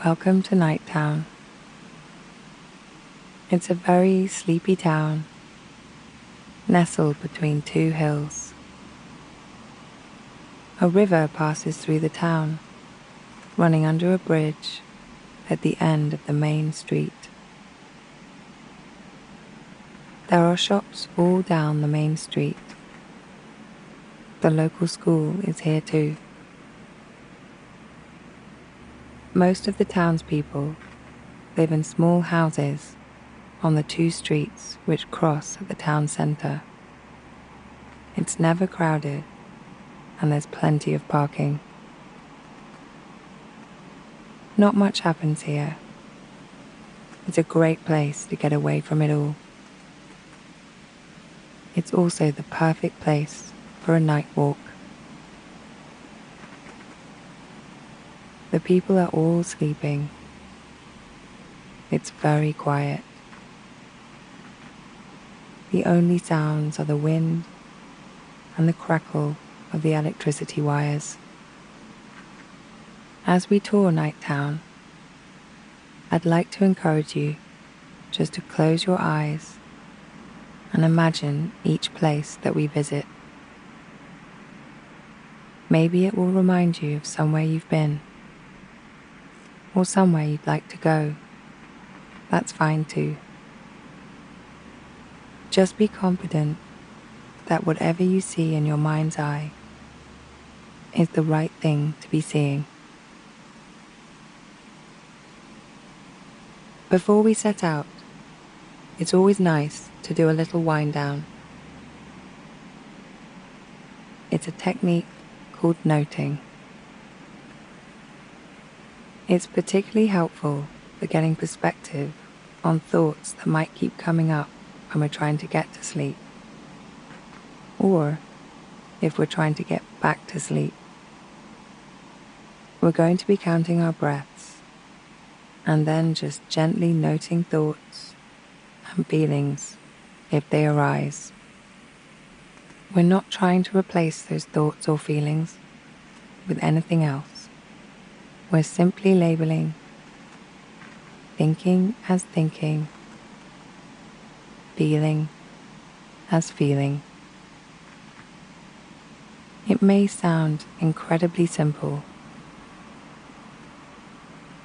Welcome to Nighttown. It's a very sleepy town, nestled between two hills. A river passes through the town, running under a bridge at the end of the main street. There are shops all down the main street. The local school is here too. Most of the townspeople live in small houses on the two streets which cross at the town center. It's never crowded, and there's plenty of parking. Not much happens here. It's a great place to get away from it all. It's also the perfect place for a night walk. The people are all sleeping. It's very quiet. The only sounds are the wind and the crackle of the electricity wires. As we tour Nighttown, I'd like to encourage you just to close your eyes and imagine each place that we visit. Maybe it will remind you of somewhere you've been, or somewhere you'd like to go. That's fine too. Just be confident that whatever you see in your mind's eye is the right thing to be seeing. Before we set out, it's always nice to do a little wind down. It's a technique called noting. It's particularly helpful for getting perspective on thoughts that might keep coming up when we're trying to get to sleep, or if we're trying to get back to sleep. We're going to be counting our breaths and then just gently noting thoughts and feelings if they arise. We're not trying to replace those thoughts or feelings with anything else. We're simply labeling thinking as thinking, feeling as feeling. It may sound incredibly simple,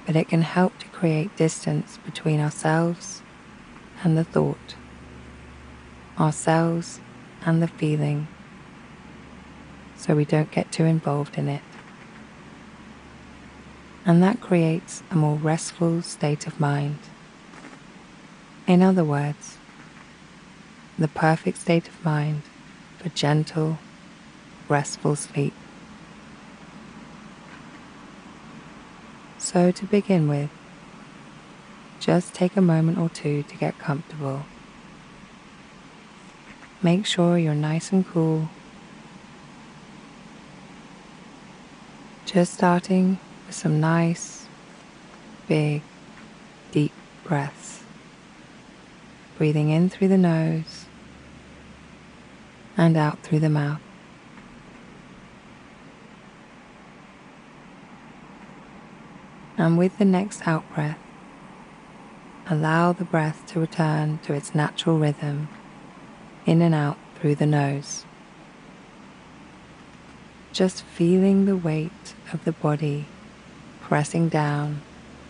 but it can help to create distance between ourselves and the thought, ourselves and the feeling, so we don't get too involved in it. And that creates a more restful state of mind. In other words, the perfect state of mind for gentle, restful sleep. So to begin with, just take a moment or two to get comfortable. Make sure you're nice and cool. Just starting with some nice, big, deep breaths. Breathing in through the nose and out through the mouth. And with the next out breath, allow the breath to return to its natural rhythm, in and out through the nose. Just feeling the weight of the body pressing down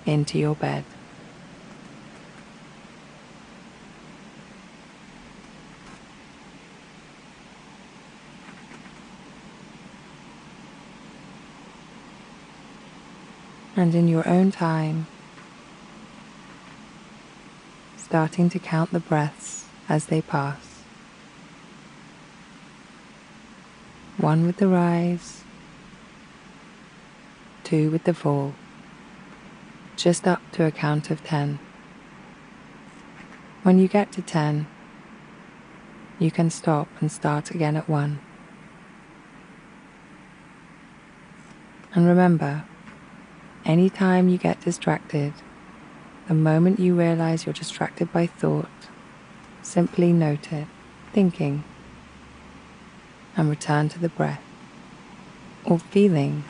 into your bed. And in your own time, starting to count the breaths as they pass. 1 with the rise, 2 with the fall, just up to a count of 10. When you get to 10, you can stop and start again at 1. And remember, anytime you get distracted, the moment you realize you're distracted by thought, simply note it, thinking, and return to the breath, or feeling,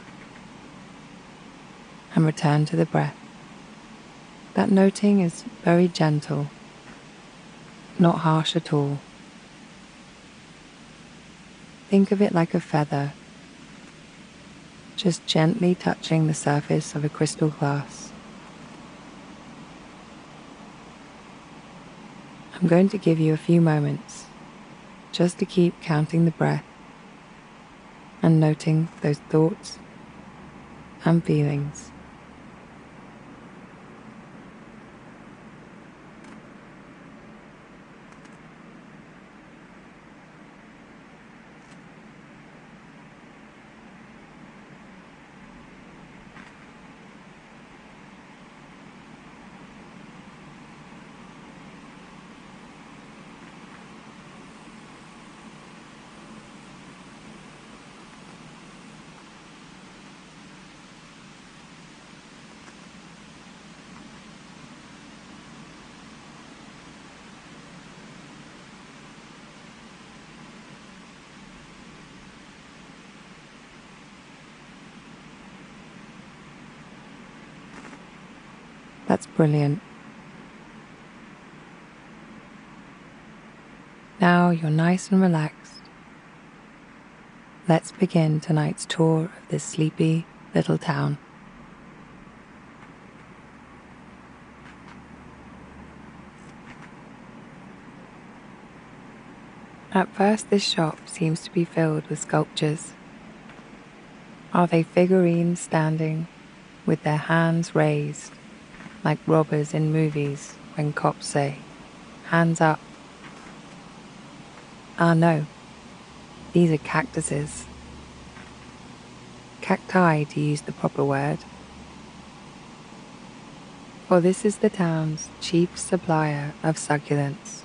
and return to the breath. That noting is very gentle, not harsh at all. Think of it like a feather, just gently touching the surface of a crystal glass. I'm going to give you a few moments just to keep counting the breath and noting those thoughts and feelings. That's brilliant. Now you're nice and relaxed. Let's begin tonight's tour of this sleepy little town. At first, this shop seems to be filled with sculptures. Are they figurines standing with their hands raised, like robbers in movies when cops say, "Hands up"? Ah, no. These are cactuses. Cacti, to use the proper word. For this is the town's chief supplier of succulents.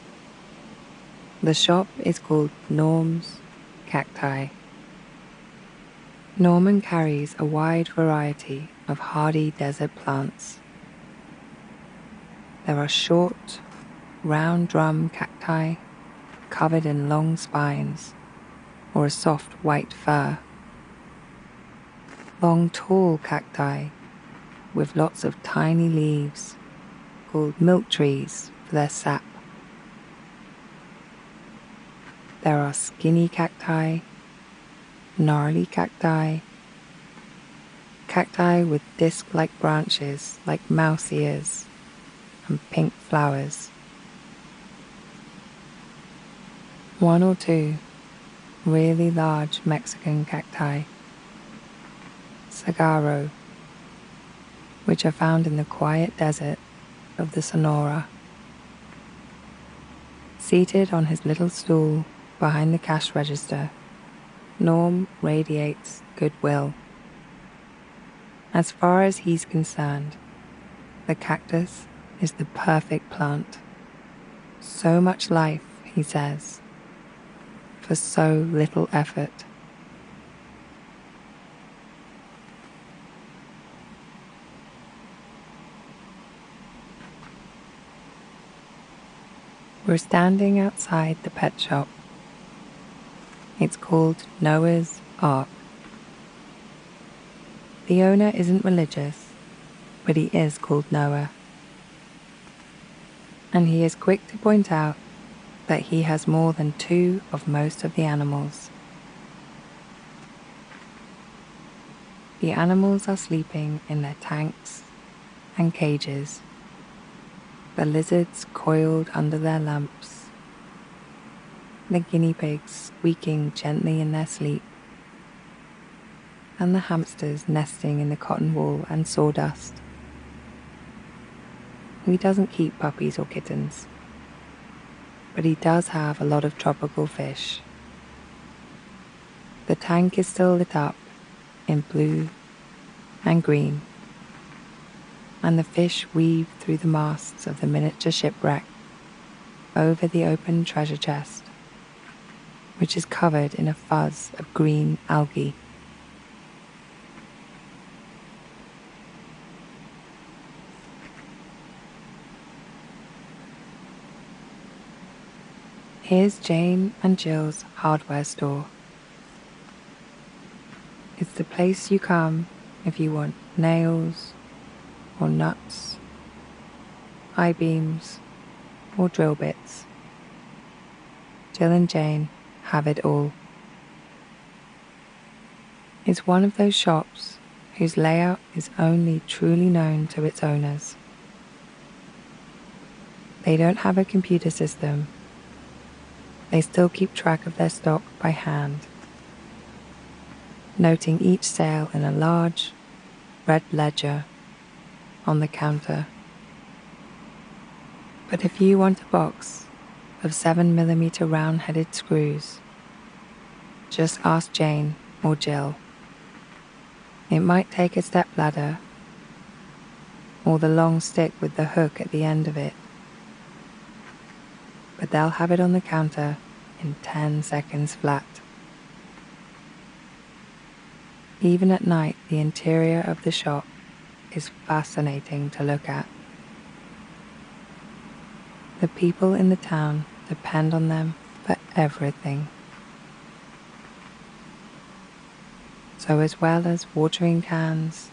The shop is called Norm's Cacti. Norman carries a wide variety of hardy desert plants. There are short, round drum cacti covered in long spines or a soft white fur. Long tall cacti with lots of tiny leaves called milk trees for their sap. There are skinny cacti, gnarly cacti, cacti with disc-like branches like mouse ears, and pink flowers. One or two really large Mexican cacti, saguaro, which are found in the quiet desert of the Sonora. Seated on his little stool behind the cash register, Norm radiates goodwill. As far as he's concerned, the cactus is the perfect plant. So much life, he says, for so little effort. We're standing outside the pet shop. It's called Noah's Ark. The owner isn't religious, but he is called Noah. And he is quick to point out that he has more than two of most of the animals. The animals are sleeping in their tanks and cages, the lizards coiled under their lamps, the guinea pigs squeaking gently in their sleep, and the hamsters nesting in the cotton wool and sawdust. He doesn't keep puppies or kittens, but he does have a lot of tropical fish. The tank is still lit up in blue and green, and the fish weave through the masts of the miniature shipwreck over the open treasure chest, which is covered in a fuzz of green algae. Here's Jane and Jill's hardware store. It's the place you come if you want nails or nuts I-beams, or drill bits. Jill and Jane have it all. It's one of those shops whose layout is only truly known to its owners. They don't have a computer system. They still keep track of their stock by hand, noting each sale in a large, red ledger on the counter. But if you want a box of 7mm round-headed screws, just ask Jane or Jill. It might take a stepladder or the long stick with the hook at the end of it, but they'll have it on the counter in 10 seconds flat. Even at night, the interior of the shop is fascinating to look at. The people in the town depend on them for everything. So as well as watering cans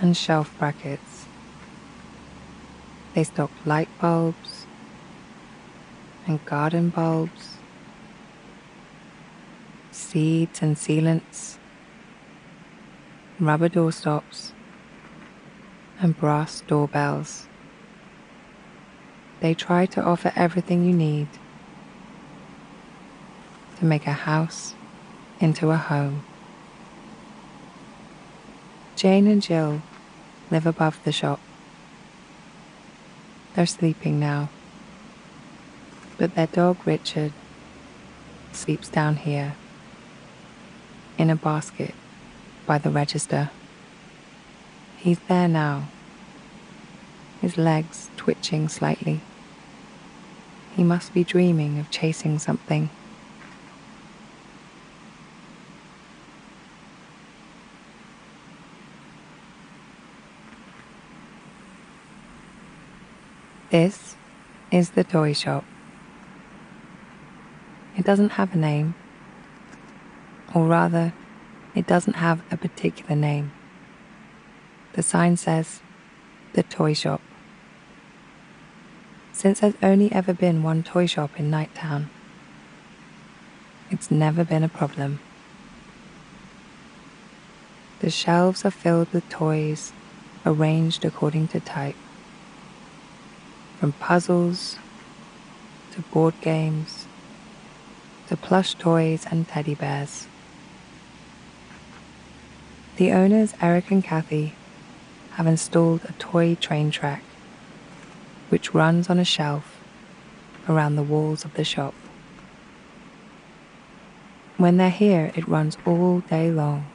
and shelf brackets, they stock light bulbs and garden bulbs, seeds and sealants, rubber doorstops, and brass doorbells. They try to offer everything you need to make a house into a home. Jane and Jill live above the shop. They're sleeping now, but their dog Richard sleeps down here in a basket by the register. He's there now, his legs twitching slightly. He must be dreaming of chasing something. This is the toy shop. It doesn't have a name, or rather, it doesn't have a particular name. The sign says, "The Toy Shop." Since there's only ever been one toy shop in Nighttown, it's never been a problem. The shelves are filled with toys arranged according to type, from puzzles to board games to plush toys and teddy bears. The owners, Eric and Kathy, have installed a toy train track which runs on a shelf around the walls of the shop. When they're here, it runs all day long,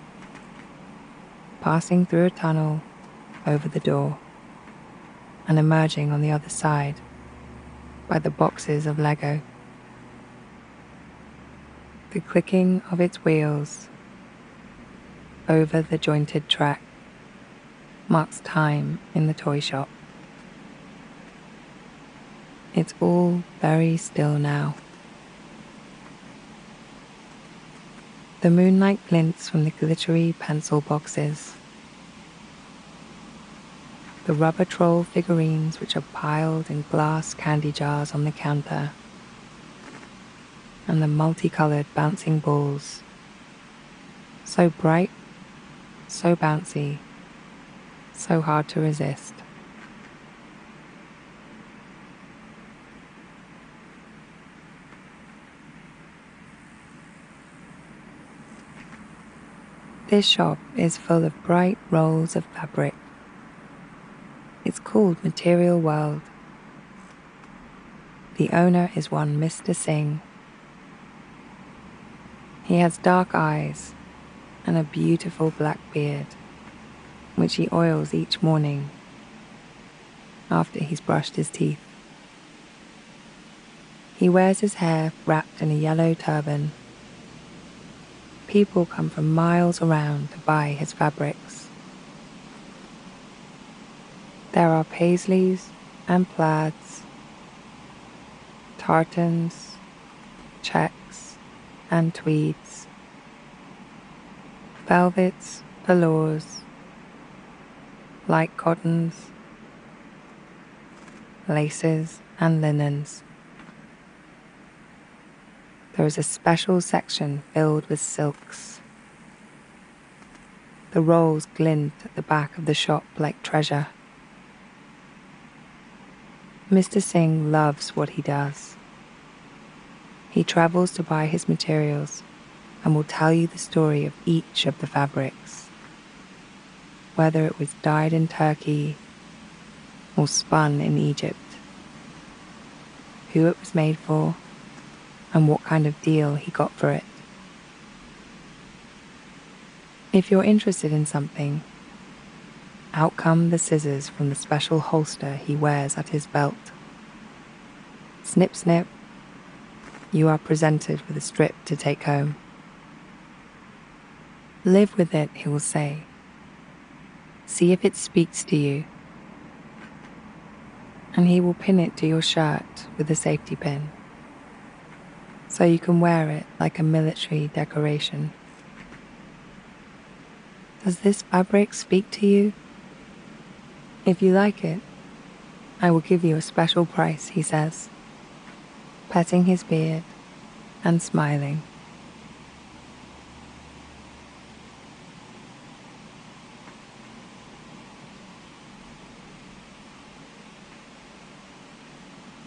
passing through a tunnel over the door and emerging on the other side by the boxes of Lego. The clicking of its wheels over the jointed track marks time in the toy shop. It's all very still now. The moonlight glints from the glittery pencil boxes, the rubber troll figurines which are piled in glass candy jars on the counter, and the multicolored bouncing balls, so bright, so bouncy, so hard to resist. This shop is full of bright rolls of fabric. It's called Material World. The owner is one Mr. Singh. He has dark eyes and a beautiful black beard, which he oils each morning after he's brushed his teeth. He wears his hair wrapped in a yellow turban. People come from miles around to buy his fabrics. There are paisleys and plaids, tartans, checks and tweeds, velvets, velours, light cottons, laces, and linens. There is a special section filled with silks. The rolls glint at the back of the shop like treasure. Mr. Singh loves what he does. He travels to buy his materials and will tell you the story of each of the fabrics, whether it was dyed in Turkey or spun in Egypt, who it was made for, and what kind of deal he got for it. If you're interested in something, out come the scissors from the special holster he wears at his belt. Snip, snip, you are presented with a strip to take home. Live with it, he will say. See if it speaks to you. And he will pin it to your shirt with a safety pin, so you can wear it like a military decoration. Does this fabric speak to you? If you like it, I will give you a special price, he says, petting his beard and smiling.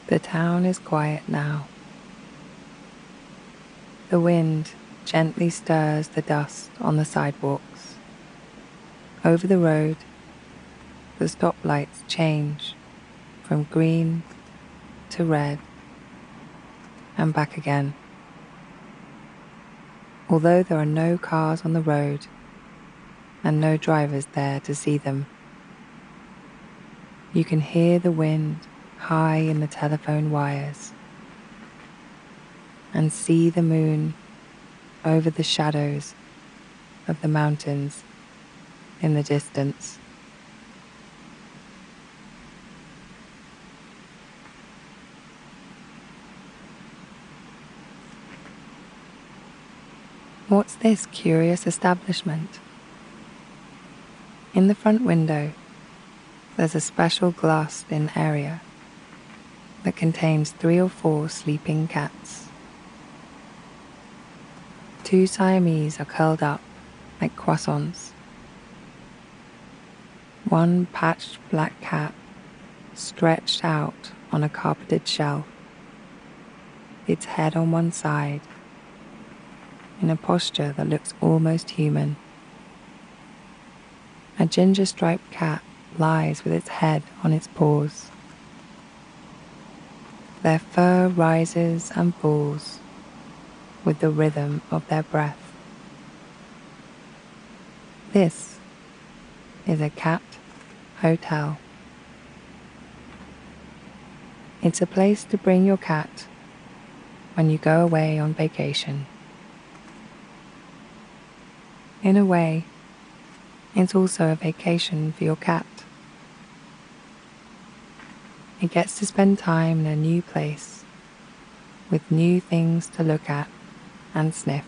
The town is quiet now. The wind gently stirs the dust on the sidewalks. Over the road, the stoplights change from green to red and back again. Although there are no cars on the road and no drivers there to see them, you can hear the wind high in the telephone wires and see the moon over the shadows of the mountains in the distance. What's this curious establishment? In the front window, there's a special glassed-in area that contains 3 or 4 sleeping cats. 2 Siamese are curled up like croissants. One patched black cat stretched out on a carpeted shelf, its head on one side, in a posture that looks almost human. A ginger-striped cat lies with its head on its paws. Their fur rises and falls with the rhythm of their breath. This is a cat hotel. It's a place to bring your cat when you go away on vacation. In a way, it's also a vacation for your cat. It gets to spend time in a new place with new things to look at and sniff.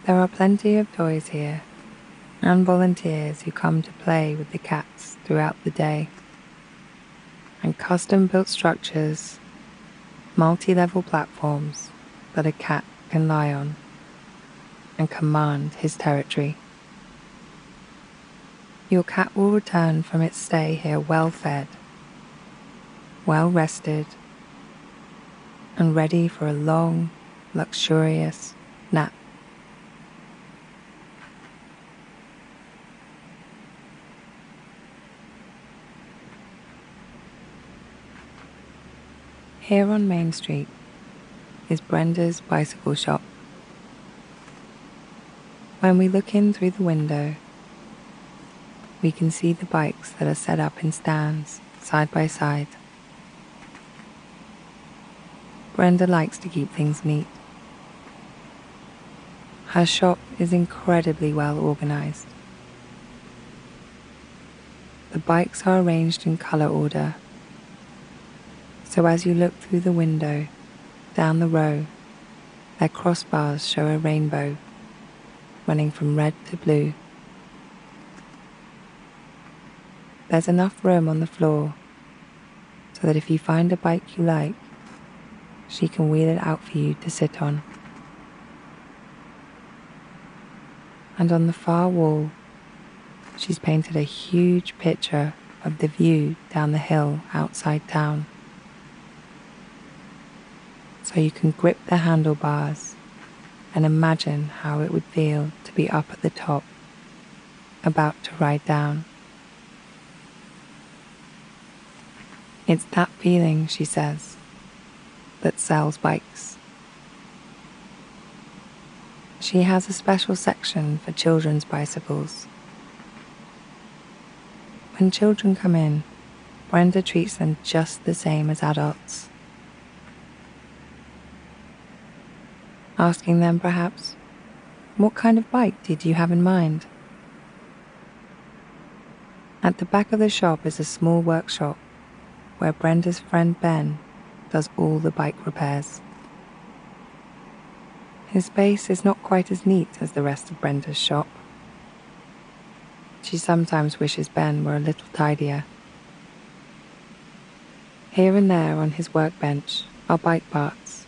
There are plenty of toys here and volunteers who come to play with the cats throughout the day, and custom-built structures, multi-level platforms that a cat can lie on and command his territory. Your cat will return from its stay here well fed, well rested, and ready for a long, luxurious nap. Here on Main Street is Brenda's bicycle shop. When we look in through the window, we can see the bikes that are set up in stands side by side. Brenda likes to keep things neat. Her shop is incredibly well organized. The bikes are arranged in color order, so as you look through the window down the row, their crossbars show a rainbow running from red to blue. There's enough room on the floor so that if you find a bike you like, she can wheel it out for you to sit on. And on the far wall, she's painted a huge picture of the view down the hill outside town. So you can grip the handlebars and imagine how it would feel to be up at the top, about to ride down. It's that feeling, she says, that sells bikes. She has a special section for children's bicycles. When children come in, Brenda treats them just the same as adults, asking them perhaps, what kind of bike did you have in mind? At the back of the shop is a small workshop where Brenda's friend Ben does all the bike repairs. His space is not quite as neat as the rest of Brenda's shop. She sometimes wishes Ben were a little tidier. Here and there on his workbench are bike parts,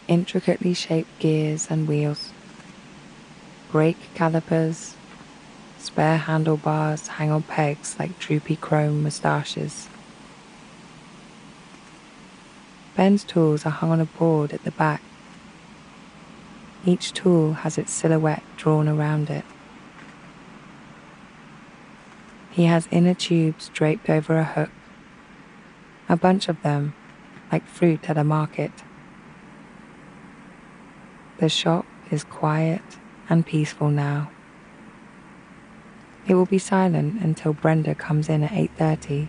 intricately shaped gears and wheels, brake calipers, spare handlebars hang on pegs like droopy chrome moustaches. Ben's tools are hung on a board at the back. Each tool has its silhouette drawn around it. He has inner tubes draped over a hook, a bunch of them, like fruit at a market. The shop is quiet and peaceful now. It will be silent until Brenda comes in at 8:30,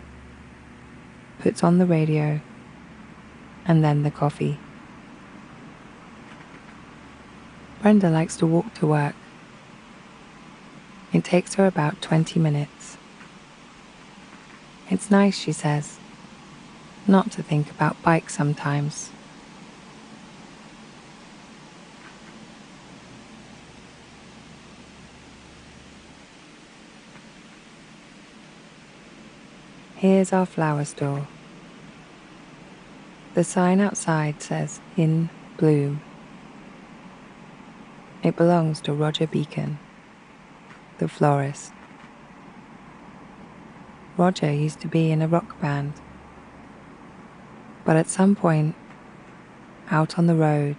puts on the radio, and then the coffee. Brenda likes to walk to work. It takes her about 20 minutes. It's nice, she says, not to think about bikes sometimes. Here's our flower store. The sign outside says In Bloom. It belongs to Roger Beacon, the florist. Roger used to be in a rock band, but at some point, out on the road,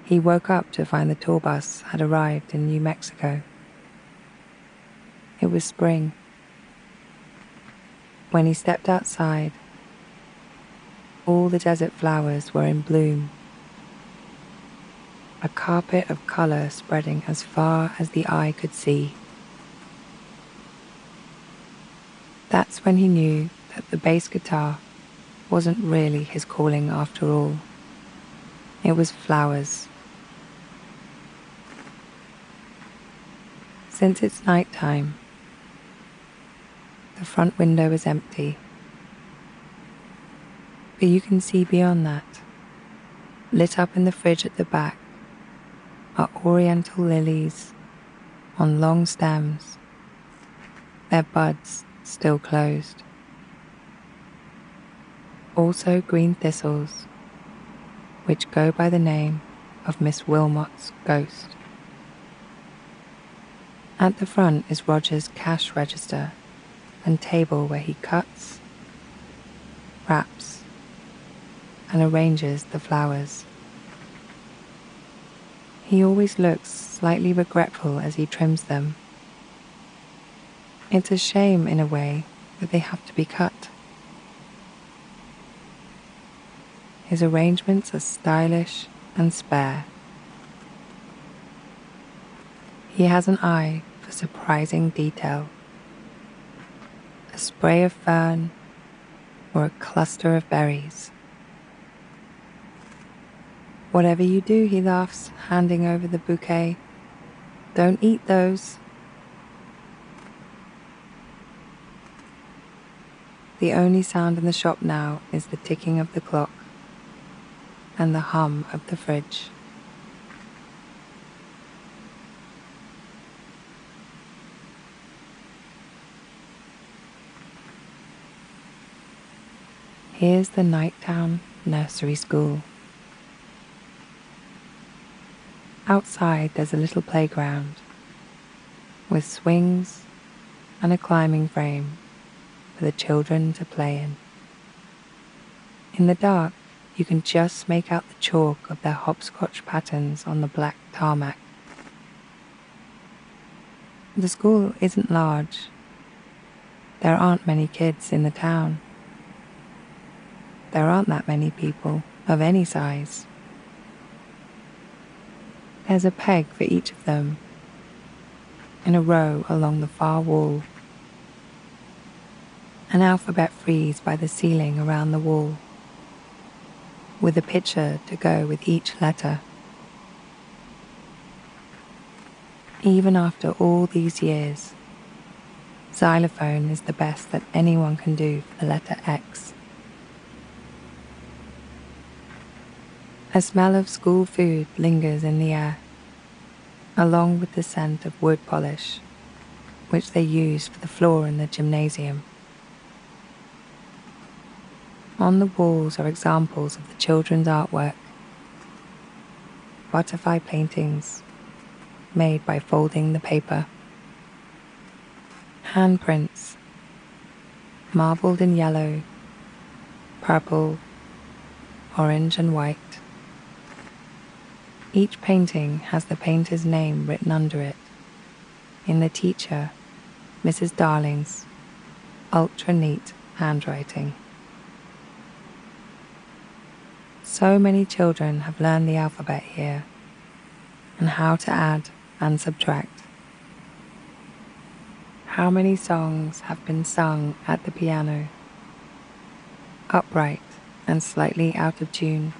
he woke up to find the tour bus had arrived in New Mexico. It was spring. When he stepped outside, all the desert flowers were in bloom, a carpet of color spreading as far as the eye could see. That's when he knew that the bass guitar wasn't really his calling after all. It was flowers. Since it's night time, the front window is empty, but you can see beyond that. Lit up in the fridge at the back are oriental lilies on long stems, their buds still closed. Also green thistles, which go by the name of Miss Wilmot's ghost. At the front is Roger's cash register and table where he cuts, wraps, and arranges the flowers. He always looks slightly regretful as he trims them. It's a shame, in a way, that they have to be cut. His arrangements are stylish and spare. He has an eye for surprising detail. A spray of fern or a cluster of berries. Whatever you do, he laughs, handing over the bouquet. Don't eat those. The only sound in the shop now is the ticking of the clock and the hum of the fridge. Here's the Nighttown Nursery School. Outside there's a little playground with swings and a climbing frame for the children to play in. In the dark, you can just make out the chalk of their hopscotch patterns on the black tarmac. The school isn't large. There aren't many kids in the town. There aren't that many people of any size. There's a peg for each of them in a row along the far wall. An alphabet frieze by the ceiling around the wall, with a picture to go with each letter. Even after all these years, xylophone is the best that anyone can do for the letter X. A smell of school food lingers in the air, along with the scent of wood polish, which they use for the floor in the gymnasium. On the walls are examples of the children's artwork, butterfly paintings made by folding the paper, handprints marbled in yellow, purple, orange and white. Each painting has the painter's name written under it in the teacher, Mrs. Darling's ultra-neat handwriting. So many children have learned the alphabet here and how to add and subtract. How many songs have been sung at the piano, upright and slightly out of tune?